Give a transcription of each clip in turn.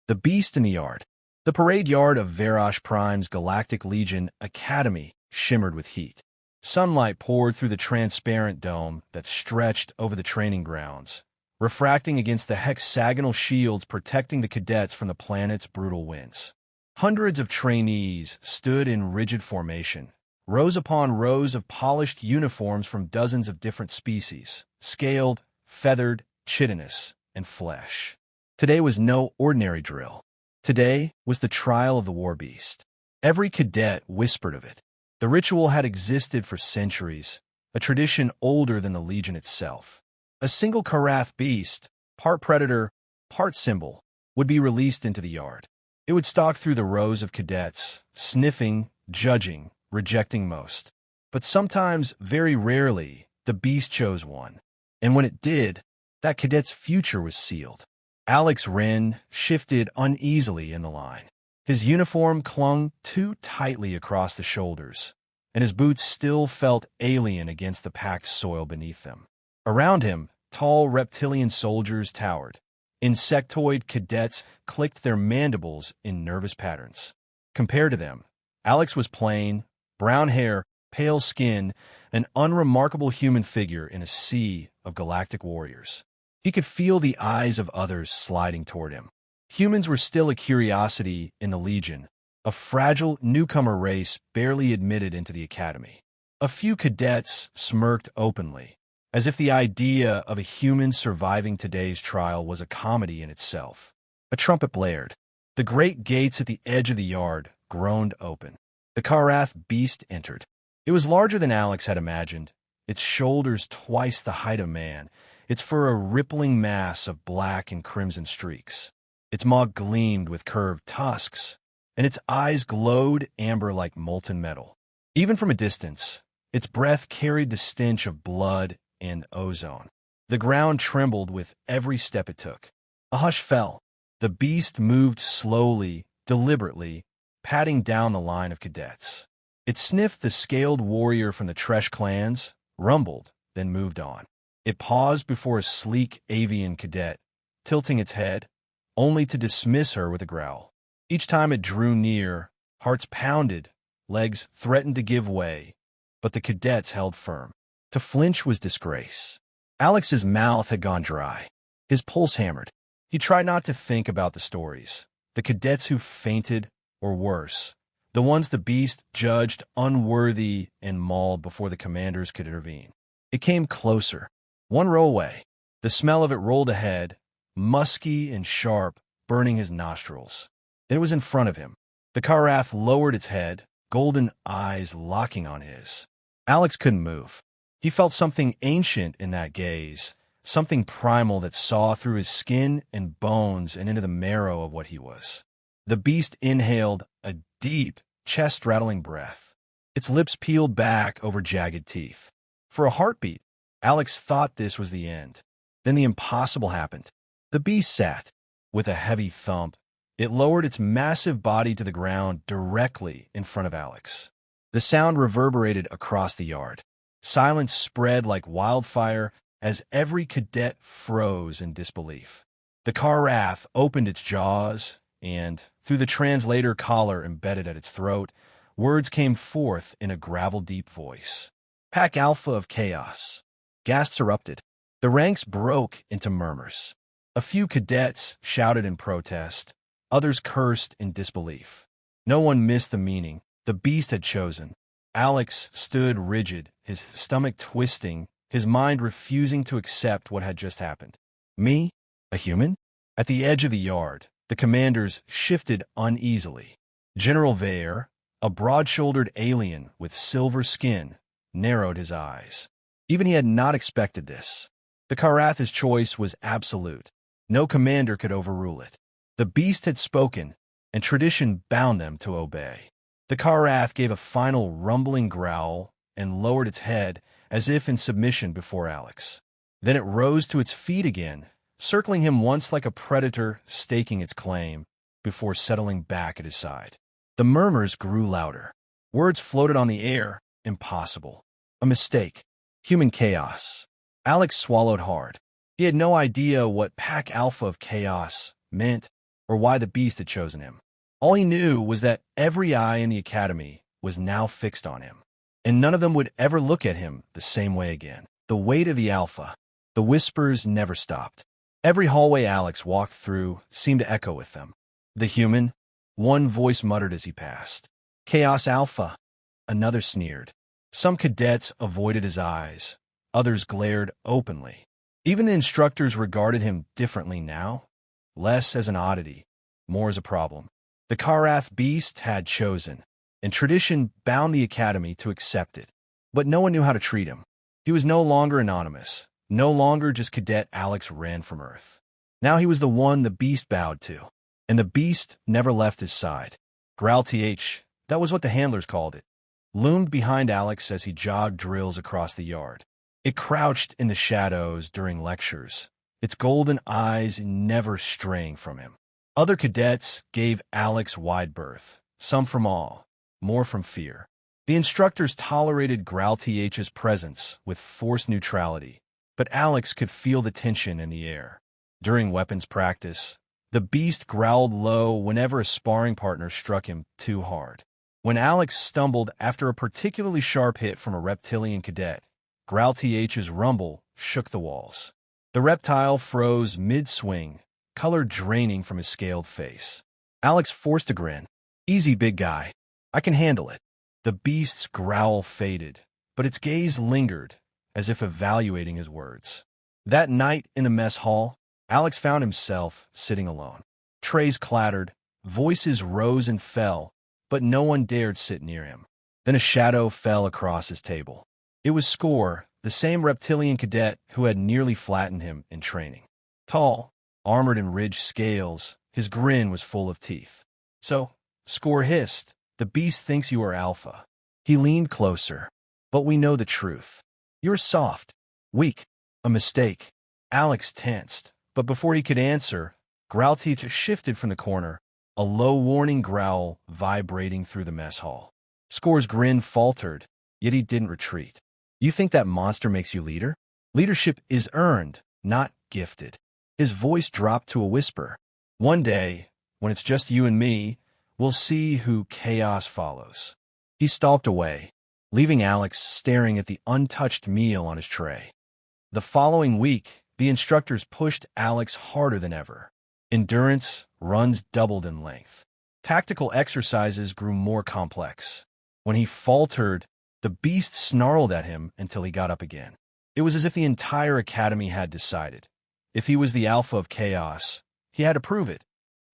The Beast in the Yard. The parade yard of Verash Prime's Galactic Legion Academy shimmered with heat. Sunlight poured through the transparent dome that stretched over the training grounds, refracting against the hexagonal shields protecting the cadets from the planet's brutal winds. Hundreds of trainees stood in rigid formation, rows upon rows of polished uniforms from dozens of different species, scaled, feathered, chitinous, and flesh. Today was no ordinary drill. Today was the trial of the war beast. Every cadet whispered of it. The ritual had existed for centuries, a tradition older than the Legion itself. A single Karath beast, part predator, part symbol, would be released into the yard. It would stalk through the rows of cadets, sniffing, judging, rejecting most. But sometimes, very rarely, the beast chose one. And when it did, that cadet's future was sealed. Alex Renn shifted uneasily in the line. His uniform clung too tightly across the shoulders, and his boots still felt alien against the packed soil beneath them. Around him, tall reptilian soldiers towered. Insectoid cadets clicked their mandibles in nervous patterns. Compared to them, Alex was plain, brown hair, pale skin, an unremarkable human figure in a sea of galactic warriors. He could feel the eyes of others sliding toward him. Humans were still a curiosity in the Legion, a fragile newcomer race barely admitted into the academy. A few cadets smirked openly, as if the idea of a human surviving today's trial was a comedy in itself. A trumpet blared. The great gates at the edge of the yard groaned open. The Karath beast entered. It was larger than Alex had imagined, its shoulders twice the height of man, its fur a rippling mass of black and crimson streaks. Its maw gleamed with curved tusks, and its eyes glowed amber like molten metal. Even from a distance, its breath carried the stench of blood and ozone. The ground trembled with every step it took. A hush fell. The beast moved slowly, deliberately, patting down the line of cadets. It sniffed the scaled warrior from the Tresh clans, rumbled, then moved on. It paused before a sleek avian cadet, tilting its head, only to dismiss her with a growl. Each time it drew near, hearts pounded, legs threatened to give way, but the cadets held firm. To flinch was disgrace. Alex's mouth had gone dry. His pulse hammered. He tried not to think about the stories, the cadets who fainted, or worse, the ones the beast judged unworthy and mauled before the commanders could intervene. It came closer. One row away. The smell of it rolled ahead, musky and sharp, burning his nostrils. Then it was in front of him. The Karath lowered its head, golden eyes locking on his. Alex couldn't move. He felt something ancient in that gaze, something primal that saw through his skin and bones and into the marrow of what he was. The beast inhaled a deep, chest-rattling breath. Its lips peeled back over jagged teeth. For a heartbeat, Alex thought this was the end. Then the impossible happened. The beast sat. With a heavy thump, it lowered its massive body to the ground directly in front of Alex. The sound reverberated across the yard. Silence spread like wildfire as every cadet froze in disbelief. The Karath opened its jaws, and, through the translator collar embedded at its throat, words came forth in a gravel-deep voice. Pack Alpha of Chaos. Gasps erupted. The ranks broke into murmurs. A few cadets shouted in protest. Others cursed in disbelief. No one missed the meaning. The beast had chosen. Alex stood rigid, his stomach twisting, his mind refusing to accept what had just happened. Me? A human? At the edge of the yard, the commanders shifted uneasily. General Vare, a broad-shouldered alien with silver skin, narrowed his eyes. Even he had not expected this. The Karath's choice was absolute. No commander could overrule it. The beast had spoken, and tradition bound them to obey. The Karath gave a final rumbling growl and lowered its head as if in submission before Alex. Then it rose to its feet again, circling him once like a predator staking its claim, before settling back at his side. The murmurs grew louder. Words floated on the air. Impossible. A mistake. Human chaos. Alex swallowed hard. He had no idea what Pack Alpha of Chaos meant, or why the beast had chosen him. All he knew was that every eye in the academy was now fixed on him, and none of them would ever look at him the same way again. The weight of the alpha. The whispers never stopped. Every hallway Alex walked through seemed to echo with them. The human, one voice muttered as he passed. Chaos Alpha, another sneered. Some cadets avoided his eyes. Others glared openly. Even the instructors regarded him differently now, less as an oddity, more as a problem. The Karath beast had chosen, and tradition bound the academy to accept it. But no one knew how to treat him. He was no longer anonymous, no longer just Cadet Alex Renn from Earth. Now he was the one the beast bowed to, and the beast never left his side. Growl-th, that was what the handlers called it, loomed behind Alex as he jogged drills across the yard. It crouched in the shadows during lectures, its golden eyes never straying from him. Other cadets gave Alex wide berth, some from awe, more from fear. The instructors tolerated Growl-th's presence with forced neutrality, but Alex could feel the tension in the air. During weapons practice, the beast growled low whenever a sparring partner struck him too hard. When Alex stumbled after a particularly sharp hit from a reptilian cadet, Growl-th's rumble shook the walls. The reptile froze mid-swing, color draining from his scaled face. Alex forced a grin. Easy, big guy. I can handle it. The beast's growl faded, but its gaze lingered, as if evaluating his words. That night in the mess hall, Alex found himself sitting alone. Trays clattered, voices rose and fell, but no one dared sit near him. Then a shadow fell across his table. It was Score, the same reptilian cadet who had nearly flattened him in training. Tall, armored in ridged scales, his grin was full of teeth. So, Score hissed, the beast thinks you are alpha. He leaned closer. But we know the truth. You're soft, weak, a mistake. Alex tensed, but before he could answer, Growl-th shifted from the corner, a low warning growl vibrating through the mess hall. Score's grin faltered, yet he didn't retreat. You think that monster makes you leader? Leadership is earned, not gifted. His voice dropped to a whisper. One day, when it's just you and me, we'll see who chaos follows. He stalked away, leaving Alex staring at the untouched meal on his tray. The following week, the instructors pushed Alex harder than ever. Endurance runs doubled in length. Tactical exercises grew more complex. When he faltered, the beast snarled at him until he got up again. It was as if the entire academy had decided. If he was the alpha of chaos, he had to prove it,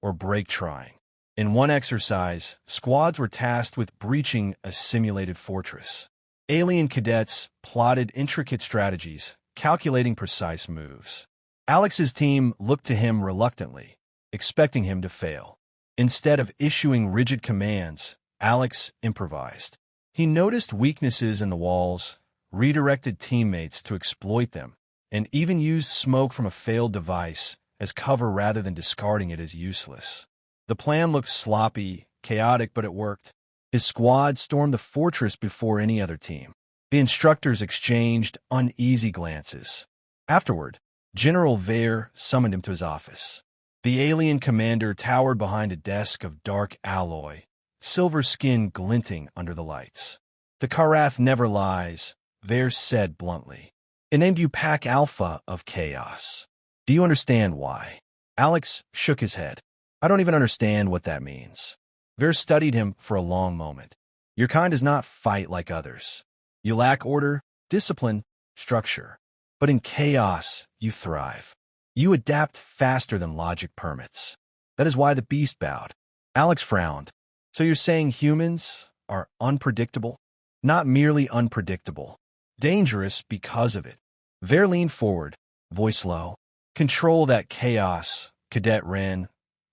or break trying. In one exercise, squads were tasked with breaching a simulated fortress. Alien cadets plotted intricate strategies, calculating precise moves. Alex's team looked to him reluctantly, expecting him to fail. Instead of issuing rigid commands, Alex improvised. He noticed weaknesses in the walls, redirected teammates to exploit them, and even used smoke from a failed device as cover rather than discarding it as useless. The plan looked sloppy, chaotic, but it worked. His squad stormed the fortress before any other team. The instructors exchanged uneasy glances. Afterward, General Vare summoned him to his office. The alien commander towered behind a desk of dark alloy, silver skin glinting under the lights. The Karath never lies, Vare said bluntly. It named you Pack Alpha of Chaos. Do you understand why? Alex shook his head. I don't even understand what that means. Vare studied him for a long moment. Your kind does not fight like others. You lack order, discipline, structure. But in chaos, you thrive. You adapt faster than logic permits. That is why the beast bowed. Alex frowned. So you're saying humans are unpredictable? Not merely unpredictable. Dangerous because of it. Vare leaned forward, voice low. Control that chaos, Cadet Renn,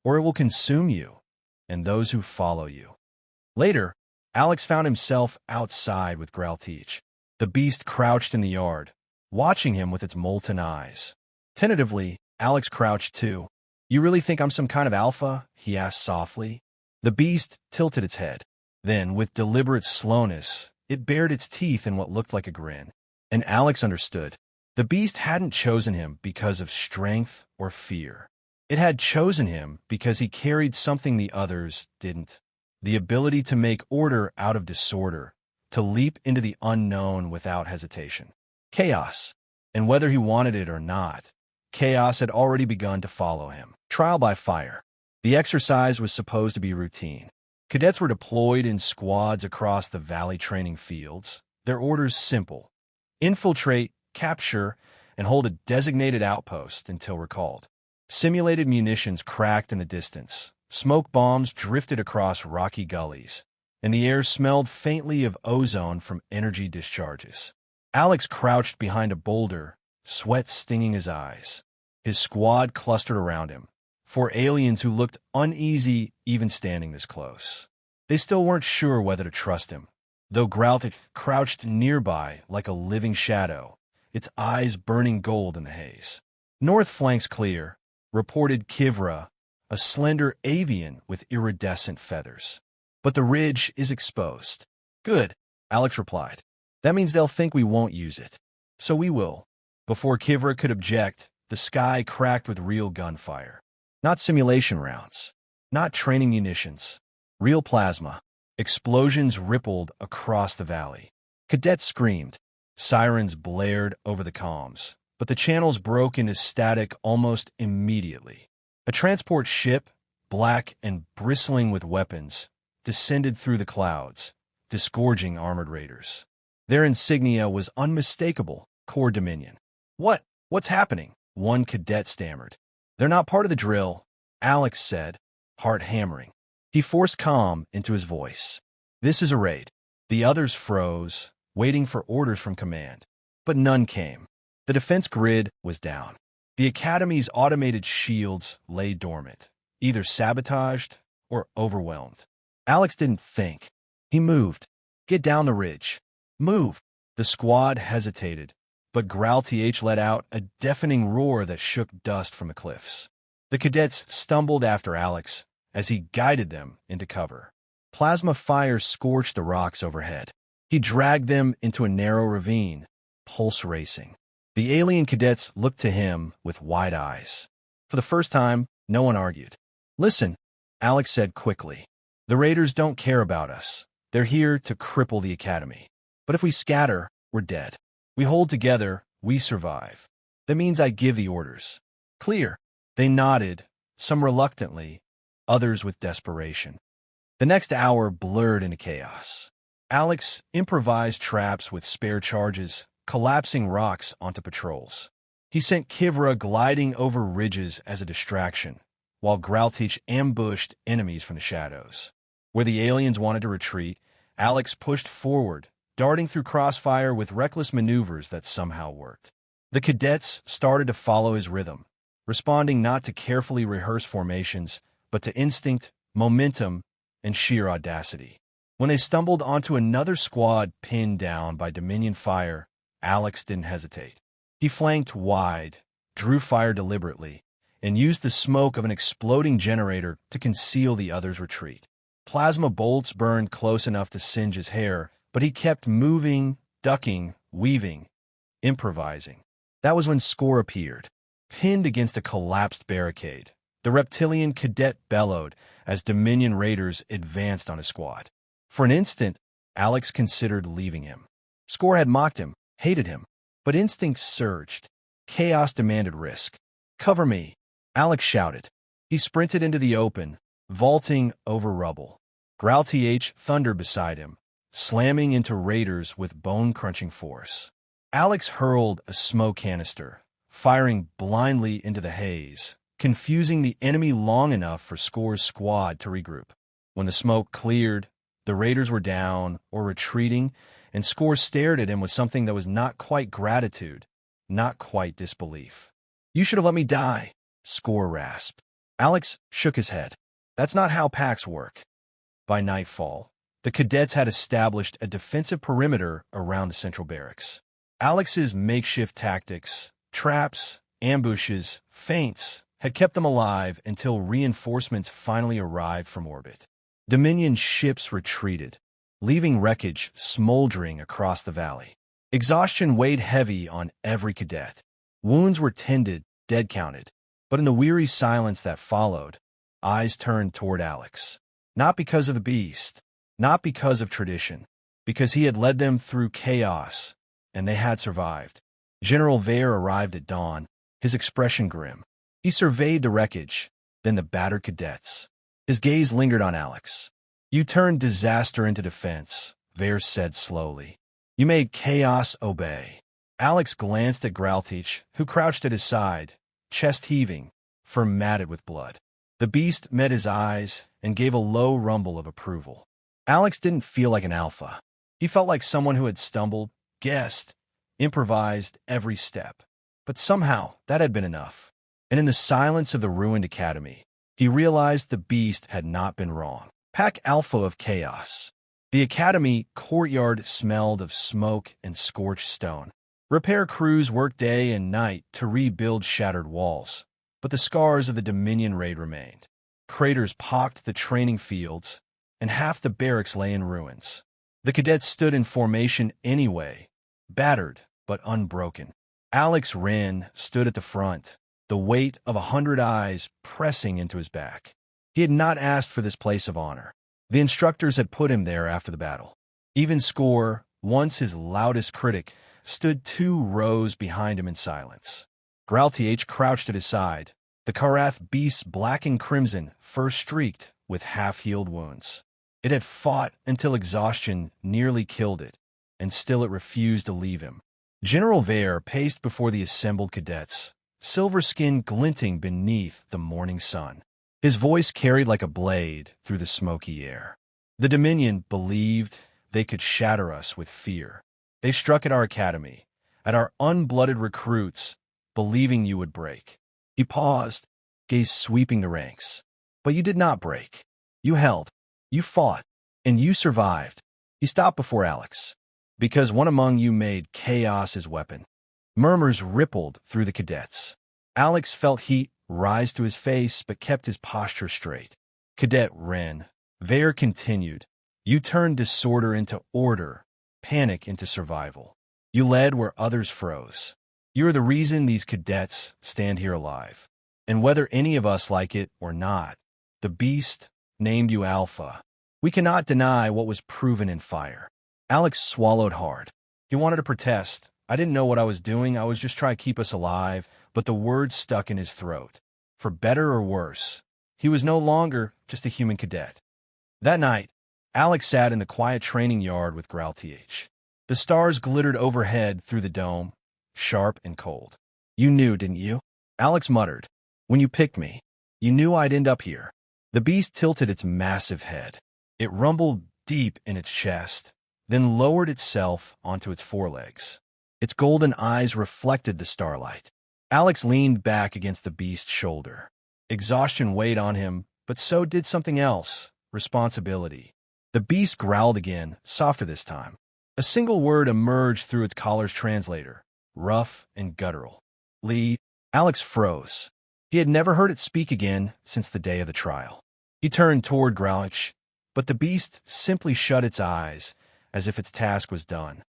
or it will consume you and those who follow you. Later, Alex found himself outside with Growl-th. The beast crouched in the yard, watching him with its molten eyes. Tentatively, Alex crouched too. You really think I'm some kind of alpha? He asked softly. The beast tilted its head. Then, with deliberate slowness, it bared its teeth in what looked like a grin. And Alex understood. The beast hadn't chosen him because of strength or fear. It had chosen him because he carried something the others didn't: the ability to make order out of disorder, to leap into the unknown without hesitation. Chaos. And whether he wanted it or not, chaos had already begun to follow him. Trial by fire. The exercise was supposed to be routine. Cadets were deployed in squads across the valley training fields. Their orders simple: infiltrate, capture, and hold a designated outpost until recalled. Simulated munitions cracked in the distance. Smoke bombs drifted across rocky gullies, and the air smelled faintly of ozone from energy discharges. Alex crouched behind a boulder, sweat stinging his eyes. His squad clustered around him, 4 aliens who looked uneasy even standing this close. They still weren't sure whether to trust him, though Galactic crouched nearby like a living shadow, its eyes burning gold in the haze. North flank's clear, reported Kivra, a slender avian with iridescent feathers. But the ridge is exposed. Good, Alex replied. That means they'll think we won't use it. So we will. Before Kivra could object, the sky cracked with real gunfire. Not simulation rounds. Not training munitions. Real plasma. Explosions rippled across the valley. Cadets screamed. Sirens blared over the comms, but the channels broke into static almost immediately. A transport ship, black and bristling with weapons, descended through the clouds, disgorging armored raiders. Their insignia was unmistakable: Core Dominion. What's happening? One cadet stammered. They're not part of the drill, Alex said, heart hammering. He forced calm into his voice. This is a raid. The others froze, waiting for orders from command. But none came. The defense grid was down. The Academy's automated shields lay dormant, either sabotaged or overwhelmed. Alex didn't think. He moved. Get down the ridge. Move. The squad hesitated, but Galactic let out a deafening roar that shook dust from the cliffs. The cadets stumbled after Alex as he guided them into cover. Plasma fire scorched the rocks overhead. He dragged them into a narrow ravine, pulse racing. The alien cadets looked to him with wide eyes. For the first time, no one argued. Listen, Alex said quickly. The raiders don't care about us. They're here to cripple the Academy. But if we scatter, we're dead. We hold together, we survive. That means I give the orders. Clear. They nodded, some reluctantly, others with desperation. The next hour blurred into chaos. Alex improvised traps with spare charges, collapsing rocks onto patrols. He sent Kivra gliding over ridges as a distraction, while Galactic ambushed enemies from the shadows. Where the aliens wanted to retreat, Alex pushed forward, darting through crossfire with reckless maneuvers that somehow worked. The cadets started to follow his rhythm, responding not to carefully rehearsed formations, but to instinct, momentum, and sheer audacity. When they stumbled onto another squad pinned down by Dominion fire, Alex didn't hesitate. He flanked wide, drew fire deliberately, and used the smoke of an exploding generator to conceal the others' retreat. Plasma bolts burned close enough to singe his hair, but he kept moving, ducking, weaving, improvising. That was when Score appeared, pinned against a collapsed barricade. The reptilian cadet bellowed as Dominion raiders advanced on his squad. For an instant, Alex considered leaving him. Score had mocked him, hated him, but instincts surged. Chaos demanded risk. Cover me, Alex shouted. He sprinted into the open, vaulting over rubble. Galactic thundered beside him, slamming into raiders with bone-crunching force. Alex hurled a smoke canister, firing blindly into the haze, confusing the enemy long enough for Score's squad to regroup. When the smoke cleared, the raiders were down or retreating, and Score stared at him with something that was not quite gratitude, not quite disbelief. You should have let me die, Score rasped. Alex shook his head. That's not how packs work. By nightfall, the cadets had established a defensive perimeter around the central barracks. Alex's makeshift tactics, traps, ambushes, feints, had kept them alive until reinforcements finally arrived from orbit. Dominion ships retreated, leaving wreckage smoldering across the valley. Exhaustion weighed heavy on every cadet. Wounds were tended, dead counted. But in the weary silence that followed, eyes turned toward Alex. Not because of the beast, not because of tradition, because he had led them through chaos, and they had survived. General Vare arrived at dawn, his expression grim. He surveyed the wreckage, then the battered cadets. His gaze lingered on Alex. "You turned disaster into defense," Vare said slowly. "You made chaos obey." Alex glanced at Galactic, who crouched at his side, chest heaving, fur matted with blood. The beast met his eyes and gave a low rumble of approval. Alex didn't feel like an alpha. He felt like someone who had stumbled, guessed, improvised every step. But somehow that had been enough. And in the silence of the ruined academy, he realized the beast had not been wrong. Pack Alpha of Chaos. The academy courtyard smelled of smoke and scorched stone. Repair crews worked day and night to rebuild shattered walls, but the scars of the Dominion raid remained. Craters pocked the training fields, and half the barracks lay in ruins. The cadets stood in formation anyway, battered but unbroken. Alex Renn stood at the front, the weight of 100 eyes pressing into his back. He had not asked for this place of honor. The instructors had put him there after the battle. Even Score, once his loudest critic, stood 2 rows behind him in silence. Galactic crouched at his side, the Karath beast's black and crimson fur streaked with half-healed wounds. It had fought until exhaustion nearly killed it, and still it refused to leave him. General Vare paced before the assembled cadets, silver skin glinting beneath the morning sun. His voice carried like a blade through the smoky air. The Dominion believed they could shatter us with fear. They struck at our academy, at our unblooded recruits, believing you would break. He paused, gaze sweeping the ranks. But you did not break. You held. You fought. And you survived. He stopped before Alex. Because one among you made chaos his weapon. Murmurs rippled through the cadets. Alex felt heat rise to his face but kept his posture straight. Cadet Renn. Vare continued. You turned disorder into order, panic into survival. You led where others froze. You are the reason these cadets stand here alive. And whether any of us like it or not, the beast named you Alpha. We cannot deny what was proven in fire. Alex swallowed hard. He wanted to protest. I didn't know what I was doing. I was just trying to keep us alive, but the words stuck in his throat. For better or worse, he was no longer just a human cadet. That night, Alex sat in the quiet training yard with Galactic. The stars glittered overhead through the dome, sharp and cold. You knew, didn't you? Alex muttered. When you picked me, you knew I'd end up here. The beast tilted its massive head. It rumbled deep in its chest, then lowered itself onto its forelegs. Its golden eyes reflected the starlight. Alex leaned back against the beast's shoulder. Exhaustion weighed on him, but so did something else, responsibility. The beast growled again, softer this time. A single word emerged through its collar's translator, rough and guttural. Lead. Alex froze. He had never heard it speak again since the day of the trial. He turned toward Galactic, but the beast simply shut its eyes, as if its task was done.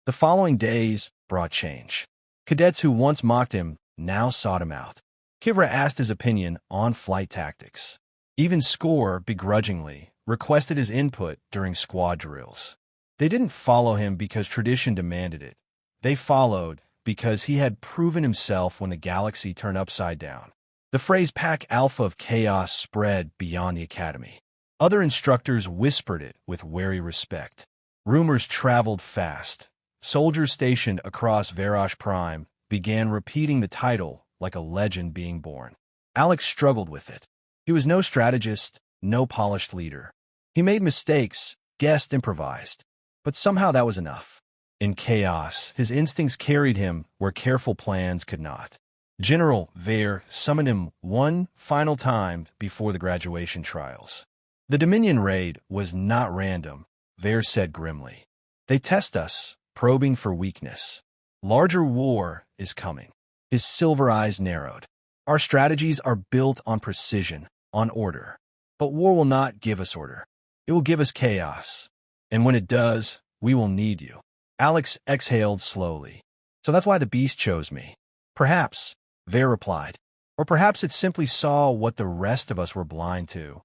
The following days brought change. Cadets who once mocked him now sought him out. Kivra asked his opinion on flight tactics. Even Score, begrudgingly, requested his input during squad drills. They didn't follow him because tradition demanded it. They followed because he had proven himself when the galaxy turned upside down. The phrase Pack Alpha of Chaos spread beyond the academy. Other instructors whispered it with wary respect. Rumors traveled fast. Soldiers stationed across Verash Prime began repeating the title like a legend being born. Alex struggled with it. He was no strategist, no polished leader. He made mistakes, guessed, improvised. But somehow that was enough. In chaos, his instincts carried him where careful plans could not. General Vare summoned him one final time before the graduation trials. The Dominion raid was not random, Vare said grimly. They test us, probing for weakness. Larger war is coming. His silver eyes narrowed. Our strategies are built on precision, on order. But war will not give us order. It will give us chaos. And when it does, we will need you. Alex exhaled slowly. So that's why the beast chose me. Perhaps, Vare replied. Or perhaps it simply saw what the rest of us were blind to,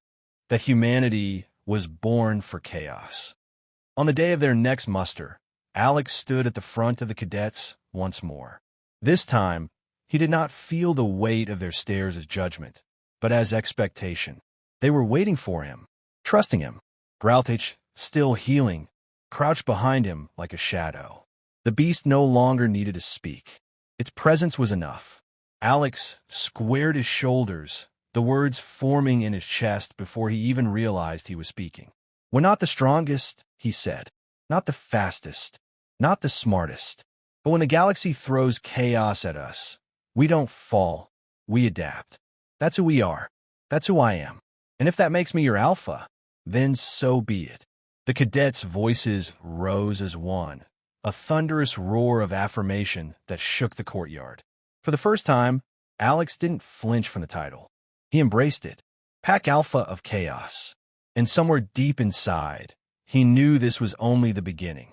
that humanity was born for chaos. On the day of their next muster, Alex stood at the front of the cadets once more. This time, he did not feel the weight of their stares as judgment, but as expectation. They were waiting for him, trusting him. Galactic, still healing, crouched behind him like a shadow. The beast no longer needed to speak. Its presence was enough. Alex squared his shoulders, the words forming in his chest before he even realized he was speaking. "We're not the strongest," he said. "Not the fastest. Not the smartest. But when the galaxy throws chaos at us, we don't fall. We adapt. That's who we are. That's who I am. And if that makes me your alpha, then so be it." The cadets' voices rose as one, a thunderous roar of affirmation that shook the courtyard. For the first time, Alex didn't flinch from the title. He embraced it. Pack Alpha of Chaos. And somewhere deep inside, he knew this was only the beginning.